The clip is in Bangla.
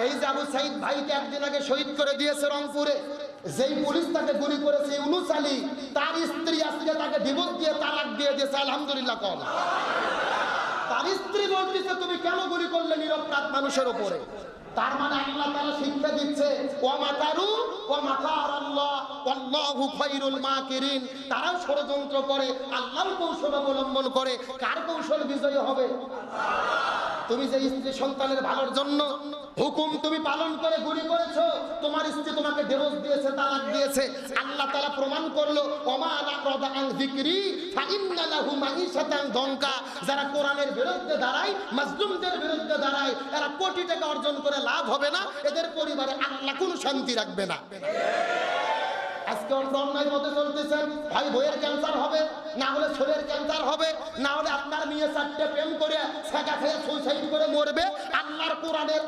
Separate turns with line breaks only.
এই যে আবু সাইদ ভাইকে একদিন আগে শহীদ করে দিয়েছে রংপুরে, যেই পুলিশ তাকে গুলি করেছে ইউনুস আলী, তার স্ত্রী আজকে তাকে ডিভোর্স দিয়ে তালাক দিয়ে দিয়েছে। আলহামদুলিল্লাহ কম। তার স্ত্রী বলতেছে তুমি কেন গুলি করলে নিরপরাধ মানুষের উপরে? তার মানে আল্লাহ তাআলা শিক্ষা দিচ্ছে ওয়া মাকারু ওয়া মাকারাল্লাহ ওয়াল্লাহু খায়রুল মাকিরিন। তারাও ষড়যন্ত্র করে, আল্লাহর কৌশল অবলম্বন করে। কার কৌশল বিজয়ী হবে? তুমি যে স্ত্রী সন্তানের ভালোর জন্য হুকুম তুমি পালন করে গুলি করেছো, তোমার স্ত্রী তোমাকে ডিভোর্স দিয়েছে, তালাক দিয়েছে, আল্লাহ তাআলা প্রমাণ করলো ওমা আলাকরাদা আন যিকরি ফাইন্না লাহু মাঈশাতান দনকা। যারা কোরআনের বিরুদ্ধে দাঁড়ায়, মাজলুমদের বিরুদ্ধে দাঁড়ায়, এরা কোটি টাকা অর্জন করে লাভ হবে না, এদের পরিবারে আল্লাহ কোনো শান্তি রাখবে না। আজকে আমরা অন্যায় পথে চলতেছেন, ভাই বইয়ের ক্যান্সার হবে, না হলে ছেলের ক্যান্সার হবে, না হলে আপনার মেয়ে 4টে প্রেম করে ছেঁকা খেয়ে সুইসাইড করে মরবে। আল্লাহর কোরআনের